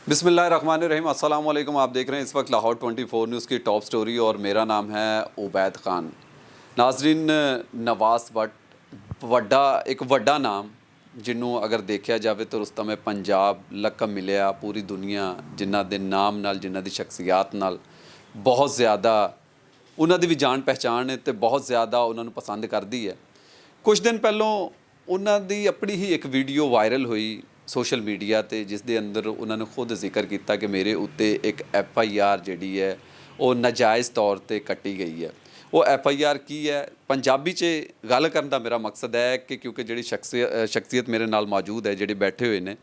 बिस्मिल्लाहिर्रहमानिर्रहीम अस्सलाम वालेकुम। आप देख रहे हैं इस वक्त लाहौर 24 न्यूज़ की टॉप स्टोरी और मेरा नाम है उबैद खान। नाजरीन, नवाज़ भट्ट ਵੱਡਾ एक ਵੱਡਾ ਨਾਮ ਜਿਹਨੂੰ ਅਗਰ ਦੇਖਿਆ ਜਾਵੇ ਤਾਂ ਰੁਸਤਮ ਪੰਜਾਬ ਲਕਬ ਮਿਲਿਆ ਪੂਰੀ ਦੁਨੀਆ ਜਿਨ੍ਹਾਂ ਦੇ ਨਾਮ ਨਾਲ, ਜਿਨ੍ਹਾਂ ਦੀ ਸ਼ਖਸੀਅਤ ਨਾਲ ਬਹੁਤ ਜ਼ਿਆਦਾ ਉਹਨਾਂ ਦੀ ਵੀ ਜਾਣ ਪਹਿਚਾਣ ਹੈ ਤੇ ਬਹੁਤ ਜ਼ਿਆਦਾ ਉਹਨਾਂ ਨੂੰ ਪਸੰਦ ਕਰਦੀ ਹੈ। ਕੁਝ ਦਿਨ ਪਹਿਲਾਂ ਉਹਨਾਂ ਦੀ ਆਪਣੀ ਹੀ ਇੱਕ ਵੀਡੀਓ ਵਾਇਰਲ ਹੋਈ ਸੋਸ਼ਲ ਮੀਡੀਆ ਤੇ, ਜਿਸ ਦੇ ਅੰਦਰ ਉਹਨਾਂ ਨੇ ਖੁਦ ਜ਼ਿਕਰ ਕੀਤਾ ਕਿ ਮੇਰੇ ਉੱਤੇ ਇੱਕ FIR ਜਿਹੜੀ ਹੈ ਉਹ ਨਾਜਾਇਜ਼ ਤੌਰ ਤੇ ਕੱਟੀ ਗਈ ਹੈ। ਉਹ FIR ਕੀ ਹੈ, ਪੰਜਾਬੀ 'ਚ ਗੱਲ ਕਰਨ ਦਾ ਮੇਰਾ ਮਕਸਦ ਹੈ ਕਿ ਕਿਉਂਕਿ ਜਿਹੜੀ ਸ਼ਖਸੀਅਤ ਮੇਰੇ ਨਾਲ ਮੌਜੂਦ ਹੈ, ਜਿਹੜੇ ਬੈਠੇ ਹੋਏ ਨੇ,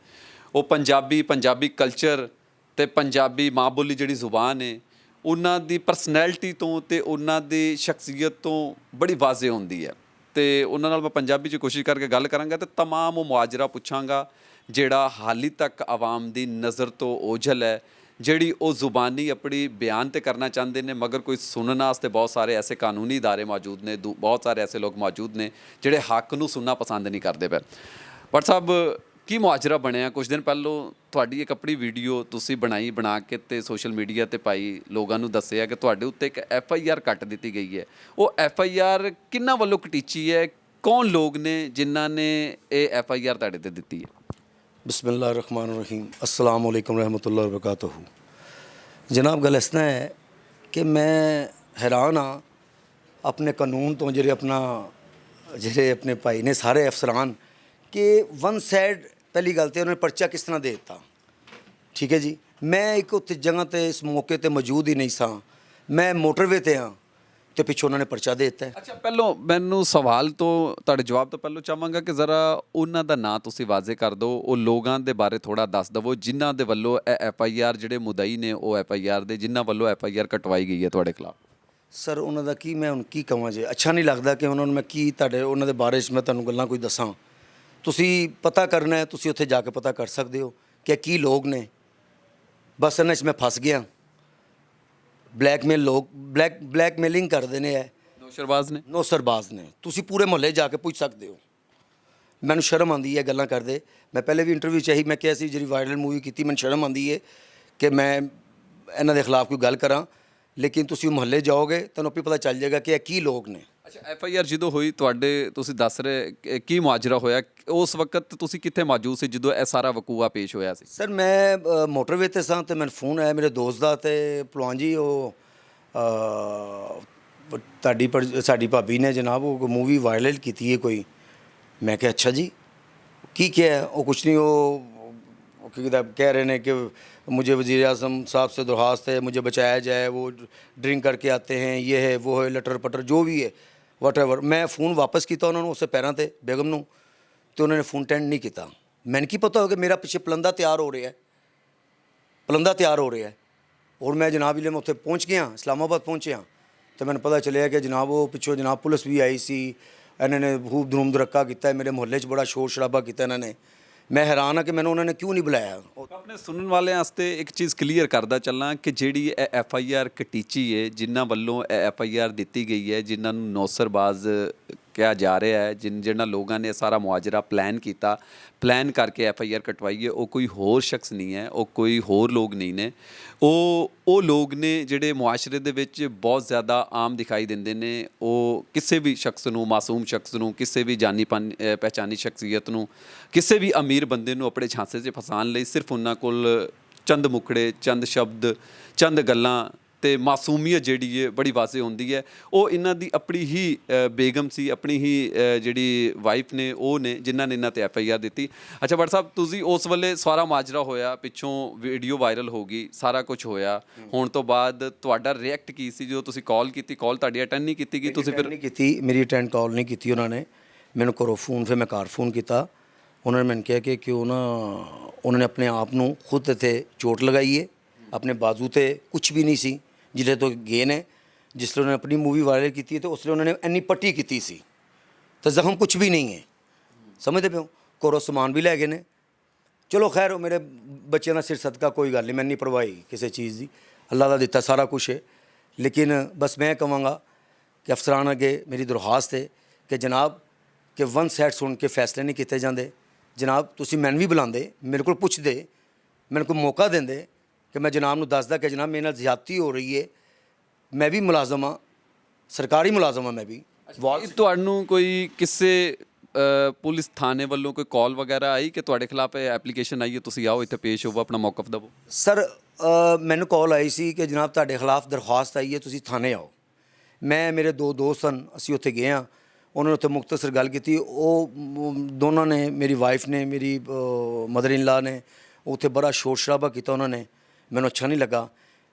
ਉਹ ਪੰਜਾਬੀ ਕਲਚਰ ਅਤੇ ਪੰਜਾਬੀ ਮਾਂ ਬੋਲੀ ਜਿਹੜੀ ਜ਼ੁਬਾਨ ਹੈ ਉਹਨਾਂ ਦੀ ਪਰਸਨੈਲਿਟੀ ਤੋਂ ਅਤੇ ਉਹਨਾਂ ਦੀ ਸ਼ਖਸੀਅਤ ਤੋਂ ਬੜੀ ਵਾਜ਼ੇ ਹੁੰਦੀ ਹੈ। ਅਤੇ ਉਹਨਾਂ ਨਾਲ ਮੈਂ ਪੰਜਾਬੀ 'ਚ ਕੋਸ਼ਿਸ਼ ਕਰਕੇ ਗੱਲ ਕਰਾਂਗਾ ਅਤੇ ਤਮਾਮ ਉਹ ਮੁਆਜਰਾ ਪੁੱਛਾਂਗਾ ਜਿਹੜਾ ਹਾਲੀ ਤੱਕ ਆਵਾਮ ਦੀ ਨਜ਼ਰ ਤੋਂ ਓਝਲ ਹੈ, ਜਿਹੜੀ ਉਹ ਜ਼ੁਬਾਨੀ ਆਪਣੀ ਬਿਆਨ ਤੇ ਕਰਨਾ ਚਾਹੁੰਦੇ ਨੇ, ਮਗਰ ਕੋਈ ਸੁਣਨ ਵਾਸਤੇ ਬਹੁਤ ਸਾਰੇ ਐਸੇ ਕਾਨੂੰਨੀ ਇਦਾਰੇ ਮੌਜੂਦ ਨੇ, ਬਹੁਤ ਸਾਰੇ ਐਸੇ ਲੋਕ ਮੌਜੂਦ ਨੇ ਜਿਹੜੇ ਹੱਕ ਨੂੰ ਸੁਣਨਾ ਪਸੰਦ ਨਹੀਂ ਕਰਦੇ ਪਏ। ਭੱਟ ਸਾਹਿਬ, ਕੀ ਮੁਆਜਰਾ ਬਣਿਆ? ਕੁਝ ਦਿਨ ਪਹਿਲਾਂ ਤੁਹਾਡੀ ਇੱਕ ਆਪਣੀ ਵੀਡੀਓ ਤੁਸੀਂ ਬਣਾ ਕੇ ਤੇ ਸੋਸ਼ਲ ਮੀਡੀਆ 'ਤੇ ਪਾਈ, ਲੋਕਾਂ ਨੂੰ ਦੱਸਿਆ ਕਿ ਤੁਹਾਡੇ ਉੱਤੇ ਇੱਕ FIR ਕੱਟ ਦਿੱਤੀ ਗਈ ਹੈ। ਉਹ FIR ਕਿਹਨਾਂ ਵੱਲੋਂ ਕਟੀਚੀ ਹੈ? ਕੌਣ ਲੋਕ ਨੇ ਜਿਨ੍ਹਾਂ ਨੇ ਇਹ FIR ਤੁਹਾਡੇ 'ਤੇ ਦਿੱਤੀ ਹੈ? बिस्मिल्लाहिर्रहमानिर्रहीम अस्सलाम वालेकुम रहमतुल्लाहि वबरकातुहू। जनाब, गल इस तरह है कि मैं हैरान हाँ अपने कानून तो ਜਿਹੜੇ अपने भाई ने सारे अफसरान कि वन साइड पहली गल तो उन्होंने परचा किस तरह दे दिता। ठीक है जी, मैं एक उत्थे जगह ते इस मौके ते मौजूद ही नहीं सा, मैं मोटरवे ते हाँ ਤੇ ਪਿੱਛੋਂ ਉਹਨਾਂ ਨੇ ਪਰਚਾ ਦੇ ਦਿੱਤਾ। ਅੱਛਾ, ਪਹਿਲੋਂ ਮੈਨੂੰ ਸਵਾਲ ਤੋਂ ਤੁਹਾਡੇ ਜਵਾਬ ਤੋਂ ਪਹਿਲਾਂ ਚਾਹਾਂਗਾ ਕਿ ਜ਼ਰਾ ਉਹਨਾਂ ਦਾ ਨਾਂ ਤੁਸੀਂ ਵਾਜ਼ੇ ਕਰ ਦਿਓ, ਉਹ ਲੋਕਾਂ ਦੇ ਬਾਰੇ ਥੋੜ੍ਹਾ ਦੱਸ ਦੇਵੋ ਜਿਨ੍ਹਾਂ ਦੇ ਵੱਲੋਂ ਇਹ FIR, ਜਿਹੜੇ ਮੁਦਈ ਨੇ ਉਹ FIR ਦੇ, ਜਿਨ੍ਹਾਂ ਵੱਲੋਂ FIR ਕਟਵਾਈ ਗਈ ਹੈ ਤੁਹਾਡੇ ਖਿਲਾਫ। ਸਰ, ਉਹਨਾਂ ਦਾ ਕੀ ਮੈਂ ਹੁਣ ਕੀ ਕਹਾਂ ਜੇ, ਅੱਛਾ ਨਹੀਂ ਲੱਗਦਾ ਕਿ ਉਹਨਾਂ ਨੂੰ ਮੈਂ ਕੀ ਉਹਨਾਂ ਦੇ ਬਾਰੇ 'ਚ ਮੈਂ ਤੁਹਾਨੂੰ ਗੱਲਾਂ ਕੋਈ ਦੱਸਾਂ। ਤੁਸੀਂ ਪਤਾ ਕਰਨਾ ਹੈ, ਤੁਸੀਂ ਉੱਥੇ ਜਾ ਕੇ ਪਤਾ ਕਰ ਸਕਦੇ ਹੋ ਕਿ ਕੀ ਲੋਕ ਨੇ। ਬਸ ਇਹਨਾਂ 'ਚ ਮੈਂ ਫਸ ਗਿਆ। ਬਲੈਕਮੇਲ ਲੋਕ ਬਲੈਕਮੇਲਿੰਗ ਕਰਦੇ ਨੇ, ਨੌਸਰਬਾਜ਼ ਨੇ। ਤੁਸੀਂ ਪੂਰੇ ਮੁਹੱਲੇ ਜਾ ਕੇ ਪੁੱਛ ਸਕਦੇ ਹੋ। ਮੈਨੂੰ ਸ਼ਰਮ ਆਉਂਦੀ ਹੈ ਗੱਲਾਂ ਕਰਦੇ। ਮੈਂ ਪਹਿਲੇ ਵੀ ਇੰਟਰਵਿਊ 'ਚ ਇਹੀ ਮੈਂ ਕਿਹਾ ਸੀ, ਜਿਹੜੀ ਵਾਇਰਲ ਮੂਵੀ ਕੀਤੀ, ਮੈਨੂੰ ਸ਼ਰਮ ਆਉਂਦੀ ਹੈ ਕਿ ਮੈਂ ਇਹਨਾਂ ਦੇ ਖਿਲਾਫ ਕੋਈ ਗੱਲ ਕਰਾਂ, ਲੇਕਿਨ ਤੁਸੀਂ ਮੁਹੱਲੇ ਜਾਓਗੇ ਤੁਹਾਨੂੰ ਆਪੇ ਪਤਾ ਚੱਲ ਜਾਏਗਾ ਕਿ ਇਹ ਕੀ ਲੋਕ ਨੇ। ਅੱਛਾ, FIR ਜਦੋਂ ਹੋਈ ਤੁਹਾਡੇ, ਤੁਸੀਂ ਦੱਸ ਰਹੇ ਕੀ ਮੁਆਜਰਾ ਹੋਇਆ, ਉਸ ਵਕਤ ਤੁਸੀਂ ਕਿੱਥੇ ਮੌਜੂਦ ਸੀ ਜਦੋਂ ਇਹ ਸਾਰਾ ਵਕੂਆ ਪੇਸ਼ ਹੋਇਆ ਸੀ? ਸਰ, ਮੈਂ ਮੋਟਰਵੇ 'ਤੇ ਸਾਂ ਅਤੇ ਮੈਨੂੰ ਫੋਨ ਆਇਆ ਮੇਰੇ ਦੋਸਤ ਦਾ, ਅਤੇ ਭਲਵਾਨ ਜੀ ਉਹ ਸਾਡੀ ਭਾਬੀ ਨੇ ਜਨਾਬ ਉਹ ਮੂਵੀ ਵਾਇਰਲ ਕੀਤੀ ਹੈ ਕੋਈ। ਮੈਂ ਕਿਹਾ ਅੱਛਾ ਜੀ, ਕੀ ਕਿਹਾ? ਉਹ ਕੁਛ ਨਹੀਂ, ਉਹ कह रहे हैं कि मुझे वज़ीर आज़म साहब से दरख्वास्त है मुझे बचाया जाए, वो ड्रिंक करके आते हैं, ये है वो है, लटर पटर जो भी है वट। मैं फ़ोन वापस किया उन्होंने उससे पैरों ते बेगम नूं, तो उन्होंने फ़ोन अटेंड नहीं किया। मैंने की पता हो कि मेरा पिछे पलंदा तैयार हो रहा है, और मैं जनाब जिले मैं उत्थे पहुँच गया, इस्लामाबाद पहुँचे हाँ, तो मैंने पता चलिया कि जनाब वो पिछों जनाब पुलिस भी आई सी, इन्होंने खूब धूम धड़क्का किया, मेरे मुहल्ले 'च बड़ा शोर शराबा किया इन्होंने। मैं हैरान हाँ कि मैंने उन्होंने क्यों नहीं बुलाया। ਆਪਣੇ ਸੁਣਨ ਵਾਲਿਆਂ ਵਾਸਤੇ ਇੱਕ ਚੀਜ਼ ਕਲੀਅਰ ਕਰਦਾ ਚੱਲਾਂ ਕਿ ਜਿਹੜੀ ਇਹ FIR ਕਟੀਚੀ ਹੈ, ਜਿਨ੍ਹਾਂ ਵੱਲੋਂ ਇਹ FIR ਦਿੱਤੀ ਗਈ ਹੈ, ਜਿਨ੍ਹਾਂ ਨੂੰ ਨੌਸਰਬਾਜ਼ ਕਿਹਾ ਜਾ ਰਿਹਾ ਹੈ, ਜਿਹਨਾਂ ਲੋਕਾਂ ਨੇ ਸਾਰਾ ਮੁਆਜਰਾ ਪਲਾਨ ਕਰਕੇ FIR ਕਟਵਾਈ ਹੈ, ਉਹ ਕੋਈ ਹੋਰ ਸ਼ਖਸ ਨਹੀਂ ਹੈ, ਉਹ ਕੋਈ ਹੋਰ ਲੋਕ ਨਹੀਂ ਨੇ। ਉਹ ਲੋਕ ਨੇ ਜਿਹੜੇ ਮੁਆਸ਼ਰੇ ਦੇ ਵਿੱਚ ਬਹੁਤ ਜ਼ਿਆਦਾ ਆਮ ਦਿਖਾਈ ਦਿੰਦੇ ਨੇ। ਉਹ ਕਿਸੇ ਵੀ ਸ਼ਖਸ ਨੂੰ, ਮਾਸੂਮ ਸ਼ਖਸ ਨੂੰ, ਕਿਸੇ ਵੀ ਜਾਨੀ ਪਹਿਚਾਨੀ ਸ਼ਖਸੀਅਤ ਨੂੰ, ਕਿਸੇ ਵੀ ਅਮੀਰ ਬੰਦੇ ਨੂੰ ਆਪਣੇ ਝਾਂਸੇ 'ਚ ਫਸਾਉਣ ਲਈ ਸਿਰਫ ਉਹਨਾਂ ਕੋਲ ਚੰਦ ਮੁਖੜੇ, ਚੰਦ ਸ਼ਬਦ, ਚੰਦ ਗੱਲਾਂ ਅਤੇ ਮਾਸੂਮੀਅਤ ਜਿਹੜੀ ਹੈ ਬੜੀ ਵਾਜ਼ੇ ਹੁੰਦੀ ਹੈ। ਉਹ ਇਹਨਾਂ ਦੀ ਆਪਣੀ ਹੀ ਬੇਗਮ ਸੀ, ਆਪਣੀ ਹੀ ਜਿਹੜੀ ਵਾਈਫ ਨੇ, ਉਹ ਨੇ ਜਿਨ੍ਹਾਂ ਨੇ ਇਹਨਾਂ 'ਤੇ FIR ਦਿੱਤੀ। ਅੱਛਾ ਭੱਟ ਸਾਹਿਬ, ਤੁਸੀਂ ਉਸ ਵੇਲੇ ਸਾਰਾ ਮਾਜਰਾ ਹੋਇਆ, ਪਿੱਛੋਂ ਵੀਡੀਓ ਵਾਇਰਲ ਹੋ ਗਈ, ਸਾਰਾ ਕੁਝ ਹੋਇਆ, ਹੋਣ ਤੋਂ ਬਾਅਦ ਤੁਹਾਡਾ ਰਿਐਕਟ ਕੀ ਸੀ ਜਦੋਂ ਤੁਸੀਂ ਕਾਲ ਕੀਤੀ? ਕਾਲ ਤੁਹਾਡੀ ਅਟੈਂਡ ਨਹੀਂ ਕੀਤੀ ਗਈ? ਤੁਸੀਂ ਫਿਰ ਨਹੀਂ ਕੀਤੀ, ਮੇਰੀ ਅਟੈਂਡ ਕਾਲ ਨਹੀਂ ਕੀਤੀ ਉਹਨਾਂ ਨੇ। ਮੈਨੂੰ ਘਰੋਂ ਫੋਨ, ਫਿਰ ਮੈਂ ਘਰ ਫੋਨ ਕੀਤਾ। ਉਹਨਾਂ ਨੇ ਮੈਨੂੰ ਕਿਹਾ ਕਿ ਕਿਉਂ ਨਾ ਉਹਨਾਂ ਨੇ ਆਪਣੇ ਆਪ ਨੂੰ ਖੁਦ ਇੱਥੇ ਚੋਟ ਲਗਾਈ ਹੈ, ਆਪਣੇ ਬਾਜ਼ੂ 'ਤੇ ਕੁਛ ਵੀ ਨਹੀਂ ਸੀ जिले तो गए ने। जिसले उन्होंने अपनी मूवी वायरल की थी तो उसने उन्होंने इन्नी पट्टी की सी, तो जख्म कुछ भी नहीं है, समझते पे हो। घरों समान भी लै गए ने। चलो खैर, मेरे बच्चों का सिर सदका कोई गल नहीं, मैं नहीं परवाही किसी चीज़ की, अल्लाह का दिता सारा कुछ है। लेकिन बस मैं कहांगा कि अफसरान अगे मेरी दरख्वास्त है कि जनाब कि वन साइड सुन के फैसले नहीं किए जाते। जनाब तुसीं मैनूं भी बुलाते, मेरे को पुछदे ਮੈਨੂੰ ਕੋਈ ਮੌਕਾ ਦਿੰਦੇ ਕਿ ਮੈਂ ਜਨਾਬ ਨੂੰ ਦੱਸਦਾ ਕਿ ਜਨਾਬ ਮੇਰੇ ਨਾਲ ਜ਼ਿਆਦਤੀ ਹੋ ਰਹੀ ਹੈ। ਮੈਂ ਵੀ ਮੁਲਾਜ਼ਮ ਹਾਂ, ਸਰਕਾਰੀ ਮੁਲਾਜ਼ਮ ਹਾਂ ਮੈਂ ਵੀ। ਕੀ ਤੁਹਾਨੂੰ ਕੋਈ ਕਿਸੇ ਪੁਲਿਸ ਥਾਣੇ ਵੱਲੋਂ ਕੋਈ ਕਾਲ ਵਗੈਰਾ ਆਈ ਕਿ ਤੁਹਾਡੇ ਖਿਲਾਫ ਇਹ ਐਪਲੀਕੇਸ਼ਨ ਆਈ ਹੈ, ਤੁਸੀਂ ਆਓ ਇੱਥੇ ਪੇਸ਼ ਹੋਵੋ, ਆਪਣਾ ਮੌਕਫ ਦਿਵੋ? ਸਰ ਮੈਨੂੰ ਕਾਲ ਆਈ ਸੀ ਕਿ ਜਨਾਬ ਤੁਹਾਡੇ ਖਿਲਾਫ ਦਰਖਾਸਤ ਆਈ ਹੈ, ਤੁਸੀਂ ਥਾਣੇ ਆਓ। ਮੈਂ ਮੇਰੇ ਦੋ ਦੋਸਤ ਹਨ, ਅਸੀਂ ਉੱਥੇ ਗਏ ਹਾਂ। ਉਹਨਾਂ ਨੇ ਉੱਥੇ ਮੁਖਤਸਰ ਗੱਲ ਕੀਤੀ। ਉਹ ਦੋਨਾਂ ਨੇ, ਮੇਰੀ ਵਾਈਫ ਨੇ, ਮੇਰੀ ਮਦਰ ਇਨ ਲਾ ਨੇ ਉੱਥੇ ਬੜਾ ਸ਼ੋਰ ਸ਼ਰਾਬਾ ਕੀਤਾ। ਉਹਨਾਂ ਨੇ, ਮੈਨੂੰ ਅੱਛਾ ਨਹੀਂ ਲੱਗਾ।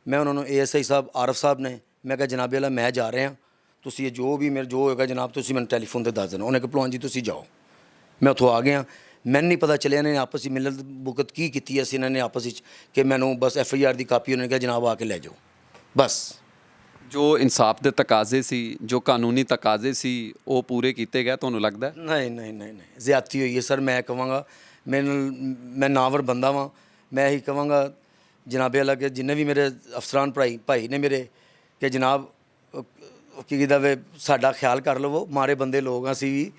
ਮੈਂ ਉਹਨਾਂ ਨੂੰ ASI ਸਾਹਿਬ ਆਰਫ ਸਾਹਿਬ ਨੇ, ਮੈਂ ਕਿਹਾ ਜਨਾਬ ਅੱਲਾ ਮੈਂ ਜਾ ਰਿਹਾ, ਤੁਸੀਂ ਇਹ ਜੋ ਵੀ ਮੇਰੇ ਜੋ ਹੋਏਗਾ ਜਨਾਬ ਤੁਸੀਂ ਮੈਨੂੰ ਟੈਲੀਫੋਨ 'ਤੇ ਦੱਸ ਦੇਣਾ। ਉਹਨੇ ਕਿਹਾ ਭਲਵਾਨ ਜੀ ਤੁਸੀਂ ਜਾਓ। ਮੈਂ ਉੱਥੋਂ ਆ ਗਿਆ। ਮੈਨੂੰ ਨਹੀਂ ਪਤਾ ਚੱਲਿਆ ਇਹਨਾਂ ਨੇ ਆਪਸ ਵਿੱਚ ਮਿਲਤ ਬੁਕਤ ਕੀ ਕੀਤੀ ਅਸੀਂ ਇਹਨਾਂ ਨੇ ਆਪਸ ਵਿੱਚ ਕਿ ਮੈਨੂੰ ਬਸ FIR ਦੀ ਕਾਪੀ ਉਹਨਾਂ ਨੇ ਕਿਹਾ ਜਨਾਬ ਆ ਕੇ ਲੈ ਜਾਓ ਬਸ। ਜੋ ਇਨਸਾਫ ਦੇ ਤਕਾਜ਼ੇ ਸੀ, ਜੋ ਕਾਨੂੰਨੀ ਤਕਾਜ਼ੇ ਸੀ, ਉਹ ਪੂਰੇ ਕੀਤੇ ਗਏ ਤੁਹਾਨੂੰ ਲੱਗਦਾ ਹੈ? ਨਹੀਂ ਨਹੀਂ ਨਹੀਂ ਨਹੀਂ, ਜ਼ਿਆਦਤੀ ਹੋਈ ਹੈ ਸਰ। ਮੈਂ ਕਹਾਂਗਾ ਮੈਂ ਨਾਵਰ ਬੰਦਾ ਵਾਂ। ਮੈਂ ਇਹੀ ਕਹਾਂਗਾ ਜਨਾਬੇ ਅੱਲਾ ਕਿ ਜਿੰਨੇ ਵੀ ਮੇਰੇ ਅਫਸਰਾਨ ਭਾਈ ਨੇ ਮੇਰੇ ਕਿ ਜਨਾਬ ਕੀ ਕਹਿੰਦਾ ਵੇ ਸਾਡਾ ਖਿਆਲ ਕਰ ਲਵੋ, ਮਾਰੇ ਬੰਦੇ ਲੋਕ ਅਸੀਂ ਵੀ।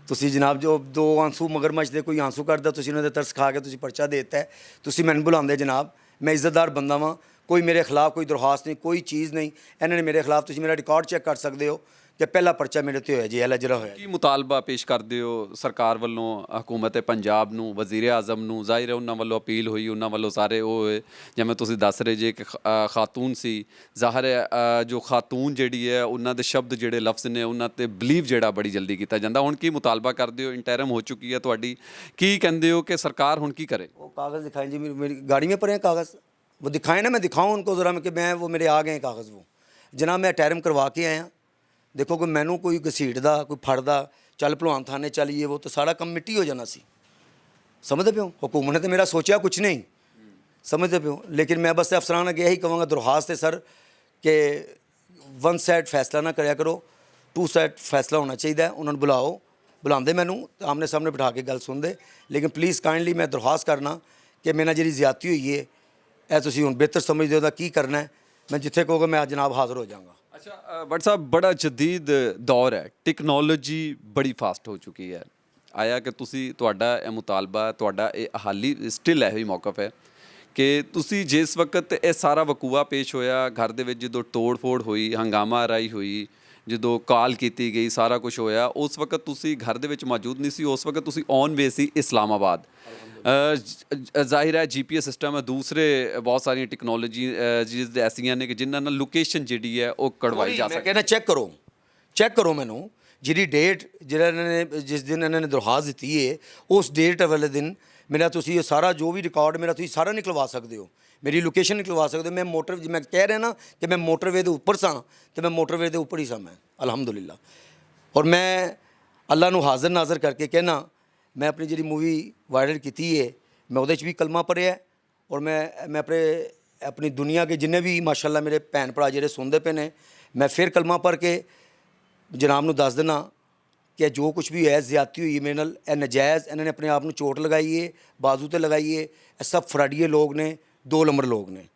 ਤੁਸੀਂ ਜਨਾਬ ਜੋ ਦੋ ਆਂਸੂ ਮਗਰਮੱਛ ਦੇ ਕੋਈ ਆਂਸੂ ਕਰਦਾ, ਤੁਸੀਂ ਉਹਨਾਂ ਦੇ ਤਰਸ ਖਾ ਕੇ ਤੁਸੀਂ ਪਰਚਾ ਦੇ ਦਿੱਤਾ ਹੈ। ਤੁਸੀਂ ਮੈਨੂੰ ਬੁਲਾਉਂਦੇ ਜਨਾਬ, ਮੈਂ ਇੱਜ਼ਤਦਾਰ ਬੰਦਾ ਵਾਂ। ਕੋਈ ਮੇਰੇ ਖਿਲਾਫ ਕੋਈ ਦਰਖਾਸਤ ਨਹੀਂ, ਕੋਈ ਚੀਜ਼ ਨਹੀਂ। ਇਹਨਾਂ ਨੇ ਮੇਰੇ ਖਿਲਾਫ, ਤੁਸੀਂ ਮੇਰਾ ਰਿਕਾਰਡ ਚੈੱਕ ਕਰ ਸਕਦੇ ਹੋ ਕਿ ਪਹਿਲਾ ਪਰਚਾ ਮੇਰੇ ਤੇ ਹੋਇਆ ਜੀ, ਇਹ ਜਿਹੜਾ ਹੋਇਆ। ਕੀ ਮੁਤਾਲਬਾ ਪੇਸ਼ ਕਰਦੇ ਹੋ ਸਰਕਾਰ ਵੱਲੋਂ ਹਕੂਮਤ ਪੰਜਾਬ ਨੂੰ, ਵਜ਼ੀਰ ਆਜ਼ਮ ਨੂੰ? ਜ਼ਾਹਿਰ ਹੈ ਉਹਨਾਂ ਵੱਲੋਂ ਅਪੀਲ ਹੋਈ, ਉਹਨਾਂ ਵੱਲੋਂ ਸਾਰੇ ਉਹ ਹੋਏ ਜਿਵੇਂ ਤੁਸੀਂ ਦੱਸ ਰਹੇ ਜੇ ਕਿ ਖਾਤੂਨ ਸੀ। ਜ਼ਾਹਿਰ ਹੈ ਜੋ ਖਾਤੂਨ ਜਿਹੜੀ ਹੈ ਉਹਨਾਂ ਦੇ ਸ਼ਬਦ ਜਿਹੜੇ ਲਫ਼ਜ਼ ਨੇ ਉਹਨਾਂ ਤੇ ਬਲੀਵ ਜਿਹੜਾ ਬੜੀ ਜਲਦੀ ਕੀਤਾ ਜਾਂਦਾ। ਹੁਣ ਕੀ ਮੁਤਾਲਬਾ ਕਰਦੇ ਹੋ? ਇੰਟਰਮ ਹੋ ਚੁੱਕੀ ਹੈ ਤੁਹਾਡੀ, ਕੀ ਕਹਿੰਦੇ ਹੋ ਕਿ ਸਰਕਾਰ ਹੁਣ ਕੀ करे? वो कागज़ दिखाएं जी, मेरी गाड़ी में पड़े हैं कागज़, वो दिखाएं ना, मैं दिखाऊं उनको ज़रा कि मैं वो मेरे आ गए हैं कागज़। वो जनाब मैं टैरम करवा के आया। देखो कोई मैनू कोई घसीटदा कोई फड़दा चल भलवान थाने चलिए, वो तो सारा कम मिट्टी हो जाना सी। समझते पे हो? हुकूमत ने तो मेरा सोचा कुछ नहीं, समझते पे हो? लेकिन मैं बस अफसरान अगे यही कहूँगा दरख्वास्त है सर कि वन साइड फैसला ना कराया करो, टू साइड फैसला होना चाहिए। उन्होंने बुलाओ, बुलाते मैनू आमने सामने बिठा के गल सुनते। लेकिन प्लीज़ काइंडली मैं दरख्वास्त करना कि मेरे नाल जिहड़ी ज़्यादती हुई है ਇਹ ਤੁਸੀਂ ਹੁਣ ਬਿਹਤਰ ਸਮਝਦੇ ਹੋ ਦਾ ਕੀ ਕਰਨਾ ਹੈ। ਮੈਂ ਜਿੱਥੇ ਕਹੋਗੇ ਮੈਂ ਜਨਾਬ ਹਾਜ਼ਰ ਹੋ ਜਾਵਾਂਗਾ। ਅੱਛਾ ਬਟ ਸਾਹਿਬ, ਬੜਾ ਜਦੀਦ ਦੌਰ ਹੈ, ਟੈਕਨੋਲੋਜੀ ਬੜੀ ਫਾਸਟ ਹੋ ਚੁੱਕੀ ਹੈ। ਆਇਆ ਕਿ ਤੁਸੀਂ ਤੁਹਾਡਾ ਇਹ ਮੁਤਾਲਬਾ, ਤੁਹਾਡਾ ਇਹ ਹਾਲੀ ਸਟਿਲ ਇਹੋ ਹੀ ਮੌਕਫ ਹੈ ਕਿ ਤੁਸੀਂ ਜਿਸ ਵਕਤ ਇਹ ਸਾਰਾ ਵਕੂਆ ਪੇਸ਼ ਹੋਇਆ, ਘਰ ਦੇ ਵਿੱਚ ਜਦੋਂ ਤੋੜ ਫੋੜ ਹੋਈ, ਹੰਗਾਮਾ ਰਾਈ ਹੋਈ, ਜਦੋਂ ਕਾਲ ਕੀਤੀ ਗਈ, ਸਾਰਾ ਕੁਝ ਹੋਇਆ, ਉਸ ਵਕਤ ਤੁਸੀਂ ਘਰ ਦੇ ਵਿੱਚ ਮੌਜੂਦ ਨਹੀਂ ਸੀ। ਉਸ ਵਕਤ ਤੁਸੀਂ ਔਨ ਵੇ ਸੀ ਇਸਲਾਮਾਬਾਦ। ਜ਼ਾਹਿਰ ਹੈ GPS ਸਿਸਟਮ ਹੈ, ਦੂਸਰੇ ਬਹੁਤ ਸਾਰੀਆਂ ਟੈਕਨੋਲੋਜੀ ਜਿਸ ਐਸੀਆਂ ਨੇ ਕਿ ਜਿਨ੍ਹਾਂ ਨਾਲ ਲੋਕੇਸ਼ਨ ਜਿਹੜੀ ਹੈ ਉਹ ਕਢਵਾਈ ਜਾ ਮੈਂ ਸਕਦੀ। ਕਹਿੰਦਾ ਚੈੱਕ ਕਰੋ ਮੈਨੂੰ ਜਿਹੜੀ ਡੇਟ ਜਿਹੜਾ ਇਹਨਾਂ ਨੇ ਜਿਸ ਦਿਨ ਇਹਨਾਂ ਨੇ ਦਰਖਾਸਤ ਦਿੱਤੀ ਹੈ ਉਸ ਡੇਟ ਵਾਲੇ ਦਿਨ ਮੇਰਾ ਤੁਸੀਂ ਇਹ ਸਾਰਾ ਜੋ ਵੀ ਰਿਕਾਰਡ ਮੇਰਾ ਤੁਸੀਂ ਸਾਰਾ ਨਿਕਲਵਾ ਸਕਦੇ ਹੋ, ਮੇਰੀ ਲੋਕੇਸ਼ਨ ਨਿਕਲਵਾ ਸਕਦੇ ਹੋ। ਮੈਂ ਕਹਿ ਰਿਹਾ ਨਾ ਕਿ ਮੈਂ ਮੋਟਰਵੇ ਦੇ ਉੱਪਰ ਸਾਂ ਤੇ ਮੈਂ ਮੋਟਰਵੇ ਦੇ ਉੱਪਰ ਹੀ ਸਾਂ ਮੈਂ, ਅਲਹਮਦੁਲਿਲਾ। ਔਰ ਮੈਂ ਅੱਲਾ ਨੂੰ ਹਾਜ਼ਰ ਨਾਜ਼ਰ ਕਰਕੇ ਕਹਿਣਾ, ਮੈਂ ਆਪਣੀ ਜਿਹੜੀ ਮੂਵੀ ਵਾਇਰਲ ਕੀਤੀ ਹੈ ਮੈਂ ਉਹਦੇ 'ਚ ਵੀ ਕਲਮਾ ਪੜ੍ਹਿਆ। ਔਰ ਮੈਂ ਆਪਣੀ ਦੁਨੀਆ ਕੇ ਜਿੰਨੇ ਵੀ ਮਾਸ਼ਾਅੱਲਾ ਮੇਰੇ ਭੈਣ ਭਰਾ ਜਿਹੜੇ ਸੁਣਦੇ ਪਏ ਨੇ, ਮੈਂ ਫਿਰ ਕਲਮਾ ਪੜ੍ਹ ਕੇ ਜਨਾਬ ਨੂੰ ਦੱਸ ਦੇਣਾ ਕਿ ਜੋ ਕੁਝ ਵੀ ਹੈ ਜ਼ਿਆਦਤੀ ਹੋਈ ਮੇਰੇ ਨਾਲ, ਇਹ ਨਜਾਇਜ਼, ਇਹਨਾਂ ਨੇ ਆਪਣੇ ਆਪ ਨੂੰ ਚੋਟ ਲਗਾਈ ਹੈ, ਬਾਜ਼ੂ ਤੇ ਲਗਾਈ ਹੈ। ਇਹ ਸਭ ਫਰਾਡੀਏ ਲੋਕ ਨੇ, 2 ਨੰਬਰ ਲੋਕ ਨੇ।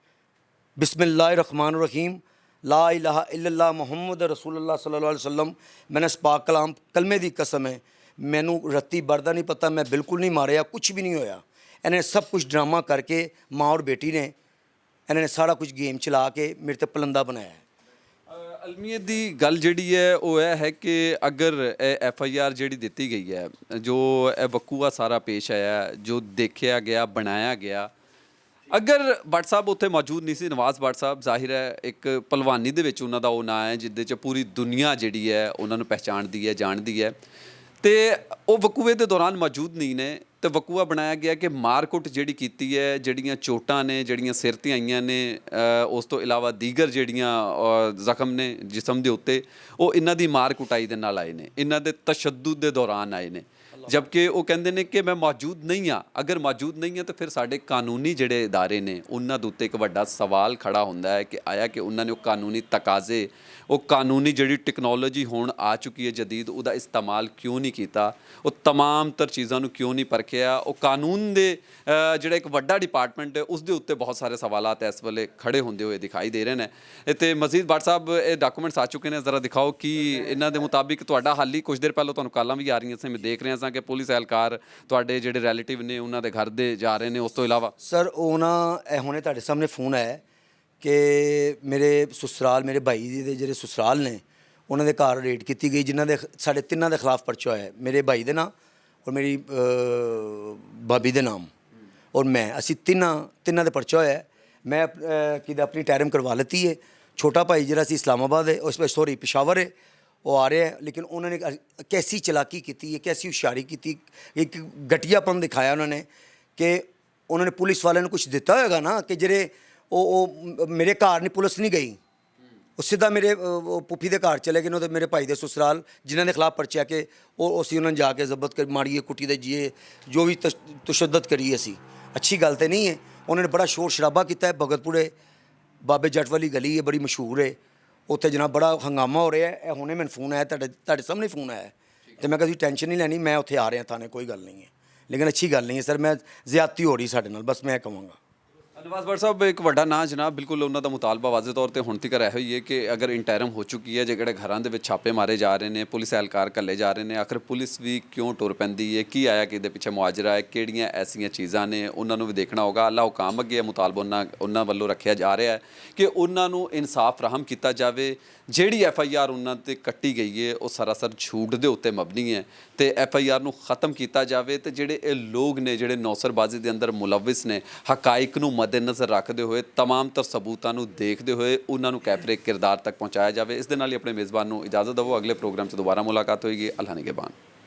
बिस्मिल्लाहिर्रहमानिर्रहीम ला इलाहा इल्लल्लाह मुहम्मद रसूलुल्लाह सल्लल्लाहु अलैहि वसल्लम। मैंने इस पाक कलाम कलमे दी कसम है, मैनू रत्ती बरदा नहीं पता, मैं बिल्कुल नहीं मारिया, कुछ भी नहीं होया। इन्हें सब कुछ ड्रामा करके माँ और बेटी ने इन्होंने सारा कुछ गेम चला के मेरे ते पलंदा बनाया है। ਅਲਮੀਅਤ ਦੀ ਗੱਲ ਜਿਹੜੀ ਹੈ ਉਹ ਇਹ ਹੈ ਕਿ ਅਗਰ ਇਹ FIR ਜਿਹੜੀ ਦਿੱਤੀ ਗਈ ਹੈ, ਜੋ ਇਹ ਵਕੂਆ ਸਾਰਾ ਪੇਸ਼ ਆਇਆ, ਜੋ ਦੇਖਿਆ ਗਿਆ, ਬਣਾਇਆ ਗਿਆ, ਅਗਰ ਭੱਟ ਸਾਹਿਬ ਉੱਥੇ ਮੌਜੂਦ ਨਹੀਂ ਸੀ, ਨਵਾਜ਼ ਭੱਟ ਸਾਹਿਬ ਜ਼ਾਹਿਰ ਹੈ ਇੱਕ ਭਲਵਾਨੀ ਦੇ ਵਿੱਚ ਉਹਨਾਂ ਦਾ ਉਹ ਨਾਂ ਹੈ ਜਿਹਦੇ 'ਚ ਪੂਰੀ ਦੁਨੀਆ ਜਿਹੜੀ ਹੈ ਉਹਨਾਂ ਨੂੰ ਪਹਿਚਾਣਦੀ ਹੈ, ਜਾਣਦੀ ਹੈ, ਤੇ ਉਹ ਵਕੂਏ ਦੇ ਦੌਰਾਨ ਮੌਜੂਦ ਨਹੀਂ ਨੇ ਤੇ ਵਕੂਆ ਬਣਾਇਆ ਗਿਆ ਕਿ ਮਾਰਕੁੱਟ ਜਿਹੜੀ ਕੀਤੀ ਹੈ, ਜਿਹੜੀਆਂ ਚੋਟਾਂ ਨੇ, ਜਿਹੜੀਆਂ ਸਿਰ 'ਤੇ ਆਈਆਂ ਨੇ, ਉਸ ਤੋਂ ਇਲਾਵਾ ਦੀਗਰ ਜਿਹੜੀਆਂ ਜ਼ਖਮ ਨੇ ਜਿਸਮ ਦੇ ਉੱਤੇ, ਉਹ ਇਹਨਾਂ ਦੀ ਮਾਰ ਕੁਟਾਈ ਦੇ ਨਾਲ ਆਏ ਨੇ, ਇਹਨਾਂ ਦੇ ਤਸ਼ੱਦੁਦ ਦੇ ਦੌਰਾਨ ਆਏ ਨੇ। ਜਦਕਿ ਉਹ ਕਹਿੰਦੇ ਨੇ ਕਿ ਮੈਂ ਮੌਜੂਦ ਨਹੀਂ ਹਾਂ। ਅਗਰ ਮੌਜੂਦ ਨਹੀਂ ਹਾਂ ਤਾਂ ਫਿਰ ਸਾਡੇ ਕਾਨੂੰਨੀ ਜਿਹੜੇ ਇਦਾਰੇ ਨੇ ਉਹਨਾਂ ਦੇ ਉੱਤੇ ਇੱਕ ਵੱਡਾ ਸਵਾਲ ਖੜਾ ਹੁੰਦਾ ਹੈ ਕਿ ਆਇਆ ਕਿ ਉਹਨਾਂ ਨੇ ਉਹ ਕਾਨੂੰਨੀ ਤਕਾਜ਼ੇ, ਉਹ ਕਾਨੂੰਨੀ ਜਿਹੜੀ ਟੈਕਨੋਲੋਜੀ ਹੁਣ ਆ ਚੁੱਕੀ ਹੈ ਜਦੀਦ, ਉਹਦਾ ਇਸਤੇਮਾਲ ਕਿਉਂ ਨਹੀਂ ਕੀਤਾ? ਉਹ ਤਮਾਮ ਤਰ ਚੀਜ਼ਾਂ ਨੂੰ ਕਿਉਂ ਨਹੀਂ ਪਰਖਿਆ? ਉਹ ਕਾਨੂੰਨ ਦੇ ਜਿਹੜਾ ਇੱਕ ਵੱਡਾ ਡਿਪਾਰਟਮੈਂਟ ਹੈ ਉਸ ਦੇ ਉੱਤੇ ਬਹੁਤ ਸਾਰੇ ਸਵਾਲਾਤ ਇਸ ਵੇਲੇ ਖੜੇ ਹੁੰਦੇ ਹੋਏ ਦਿਖਾਈ ਦੇ ਰਹੇ ਨੇ। ਅਤੇ ਮਜ਼ੀਦ ਭੱਟ ਸਾਹਿਬ ਇਹ ਡਾਕੂਮੈਂਟਸ ਆ ਚੁੱਕੇ ਨੇ, ਜ਼ਰਾ ਦਿਖਾਓ ਕਿ ਇਹਨਾਂ ਦੇ ਮੁਤਾਬਿਕ ਤੁਹਾਡਾ ਹਾਲੀ ਕੁਝ ਦੇਰ ਪਹਿਲਾਂ ਤੁਹਾਨੂੰ ਕਾਲਾਂ ਵੀ ਆ ਰਹੀਆਂ ਸੀ, ਮੈਂ ਦੇਖ ਰਿਹਾ ਸਾਂ ਕਿ ਕਿ ਪੁਲਿਸ ਅਹਿਲਕਾਰ ਤੁਹਾਡੇ ਜਿਹੜੇ ਰਿਲੇਟਿਵ ਨੇ ਉਹਨਾਂ ਦੇ ਘਰ ਦੇ ਜਾ ਰਹੇ ਨੇ, ਉਸ ਤੋਂ ਇਲਾਵਾ? ਸਰ ਉਹ ਨਾ ਇਹ ਹੁਣੇ ਤੁਹਾਡੇ ਸਾਹਮਣੇ ਫੋਨ ਆਇਆ ਕਿ ਮੇਰੇ ਸਸੁਰਾਲ, ਮੇਰੇ ਭਾਈ ਜੀ ਦੇ ਜਿਹੜੇ ਸਸੁਰਾਲ ਨੇ ਉਹਨਾਂ ਦੇ ਘਰ ਰੇਡ ਕੀਤੀ ਗਈ, ਜਿਨ੍ਹਾਂ ਦੇ ਸਾਡੇ ਤਿੰਨਾਂ ਦੇ ਖਿਲਾਫ ਪਰਚਾ ਹੋਇਆ ਹੈ। ਮੇਰੇ ਭਾਈ ਦੇ ਨਾਮ ਔਰ ਮੇਰੀ ਭਾਬੀ ਦੇ ਨਾਮ ਔਰ ਮੈਂ, ਅਸੀਂ ਤਿੰਨਾਂ ਦੇ ਪਰਚਾ ਹੋਇਆ ਹੈ। ਮੈਂ ਕਿਹਦਾ ਆਪਣੀ ਟੈਰਮ ਕਰਵਾ ਲਿੱਤੀ ਹੈ। ਛੋਟਾ ਭਾਈ ਜਿਹੜਾ ਸੀ ਇਸਲਾਮਾਬਾਦ ਹੈ, ਉਸ ਵਿੱਚ ਸੌਰੀ ਪਿਸ਼ਾਵਰ ਹੈ, ਉਹ ਆ ਰਿਹਾ ਹੈ। ਲੇਕਿਨ ਉਹਨਾਂ ਨੇ ਕੈਸੀ ਚਲਾਕੀ ਕੀਤੀ ਹੈ, ਕੈਸੀ ਹੁਸ਼ਿਆਰੀ ਕੀਤੀ, ਇੱਕ ਘਟੀਆਪਨ ਦਿਖਾਇਆ ਉਹਨਾਂ ਨੇ ਕਿ ਉਹਨਾਂ ਨੇ ਪੁਲਿਸ ਵਾਲਿਆਂ ਨੂੰ ਕੁਝ ਦਿੱਤਾ ਹੋਏਗਾ ਨਾ ਕਿ ਜਿਹੜੇ ਉਹ ਮੇਰੇ ਘਰ ਨਹੀਂ, ਪੁਲਿਸ ਨਹੀਂ ਗਈ, ਉਹ ਸਿੱਧਾ ਮੇਰੇ ਪੁੱਫੀ ਦੇ ਘਰ ਚਲੇ ਗਏ ਨੇ, ਉਹਦੇ ਮੇਰੇ ਭਾਈ ਦੇ ਸਸੁਰਾਲ ਜਿਨ੍ਹਾਂ ਦੇ ਖਿਲਾਫ ਪਰਚਾ ਕਿ ਉਹ ਅਸੀਂ ਉਹਨਾਂ ਨੂੰ ਜਾ ਕੇ ਜ਼ਬਤ ਕਰ ਮਾਰੀਏ, ਕੁੱਟੀ ਦੇ ਜੀਏ, ਜੋ ਵੀ ਤਸ਼ੱਦਦ ਕਰੀਏ ਅਸੀਂ। ਅੱਛੀ ਗੱਲ ਤੇ ਨਹੀਂ ਹੈ। ਉਹਨਾਂ ਨੇ ਬੜਾ ਸ਼ੋਰ ਸ਼ਰਾਬਾ ਕੀਤਾ ਹੈ। ਭਗਤਪੁਰੇ ਬਾਬੇ ਜੱਟ ਵਾਲੀ ਗਲੀ ਹੈ, ਬੜੀ ਮਸ਼ਹੂਰ ਹੈ, ਉੱਥੇ ਜਨਾਬ ਬੜਾ ਹੰਗਾਮਾ ਹੋ ਰਿਹਾ ਹੈ। ਇਹ ਹੁਣੇ ਮੈਨੂੰ ਫੋਨ ਆਇਆ, ਤੁਹਾਡੇ ਸਾਹਮਣੇ ਫੋਨ ਆਇਆ ਤੇ ਮੈਂ ਕਿਹਾ ਤੁਸੀਂ ਟੈਨਸ਼ਨ ਨਹੀਂ ਲੈਣੀ, ਮੈਂ ਉੱਥੇ ਆ ਰਿਹਾ ਥਾਣੇ, ਕੋਈ ਗੱਲ ਨਹੀਂ ਹੈ। ਲੇਕਿਨ ਅੱਛੀ ਗੱਲ ਨਹੀਂ ਹੈ ਸਰ, ਮੈਂ ਜ਼ਿਆਦਤੀ ਹੋ ਰਹੀ ਸਾਡੇ ਨਾਲ, ਬਸ ਮੈਂ ਕਹਾਂਗਾ। ਨਵਾਜ਼ ਭੱਟ ਸਾਹਿਬ, ਇੱਕ ਵੱਡਾ ਨਾਂ ਜਨਾਬ, ਬਿਲਕੁਲ ਉਹਨਾਂ ਦਾ ਮੁਤਾਲਬਾ ਵਾਜ਼ਿਹ ਤੌਰ ਤੇ ਹੁਣ ਤੱਕ ਇਹੋ ਹੀ ਹੈ ਕਿ ਅਗਰ ਇੰਟਰਮ ਹੋ ਚੁੱਕੀ ਹੈ, ਜਿਹੜੇ ਘਰਾਂ ਦੇ ਵਿੱਚ ਛਾਪੇ ਮਾਰੇ ਜਾ ਰਹੇ ਨੇ, ਪੁਲਿਸ ਅਹਿਲਕਾਰ ਘੱਲੇ ਜਾ ਰਹੇ ਨੇ, ਆਖਰ ਪੁਲਿਸ ਵੀ ਕਿਉਂ ਟੁਰ ਪੈਂਦੀ ਹੈ, ਕੀ ਆਇਆ ਕਿ ਇਹਦੇ ਪਿੱਛੇ ਮੁਆਜਰਾ ਹੈ, ਕਿਹੜੀਆਂ ਐਸੀਆਂ ਚੀਜ਼ਾਂ ਨੇ, ਉਹਨਾਂ ਨੂੰ ਵੀ ਦੇਖਣਾ ਹੋਗਾ। ਅੱਲਾਹ ਹੁਕਾਮ ਅੱਗੇ ਮੁਤਾਲਬਾ ਉਹਨਾਂ ਵੱਲੋਂ ਰੱਖਿਆ ਜਾ ਰਿਹਾ ਹੈ ਕਿ ਉਹਨਾਂ ਨੂੰ ਇਨਸਾਫ ਫਰਾਹਮ ਕੀਤਾ ਜਾਵੇ। ਜਿਹੜੀ FIR ਉਹਨਾਂ 'ਤੇ ਕੱਟੀ ਗਈ ਹੈ ਉਹ ਸਰਾਸਰ ਝੂਠ ਦੇ ਉੱਤੇ ਮਬਨੀ ਹੈ ਤੇ FIR ਨੂੰ ਖਤਮ ਕੀਤਾ ਜਾਵੇ ਤੇ ਜਿਹੜੇ ਇਹ ਲੋਕ ਨੇ ਜਿਹੜੇ ਨੌਸਰਬਾਜ਼ੀ ਦੇ ਅੰਦਰ ਮੁਲਵਿਸ ਨੇ, ਹਕਾਇਕ ਨੂੰ ਮੱਦੇਨਜ਼ਰ ਰੱਖਦੇ ਹੋਏ, ਤਮਾਮ ਤਰ ਸਬੂਤਾਂ ਨੂੰ ਦੇਖਦੇ ਹੋਏ ਉਹਨਾਂ ਨੂੰ ਕੈਫਰੇ ਕਿਰਦਾਰ ਤੱਕ ਪਹੁੰਚਾਇਆ ਜਾਵੇ। ਇਸ ਦੇ ਨਾਲ ਹੀ ਆਪਣੇ ਮੇਜ਼ਬਾਨ ਨੂੰ ਇਜਾਜ਼ਤ ਦਿਓ। ਅਗਲੇ ਪ੍ਰੋਗਰਾਮ 'ਚ ਦੁਬਾਰਾ ਮੁਲਾਕਾਤ ਹੋਏਗੀ। ਅੱਲਾਹ ਨਿਗਹਿਬਾਨ।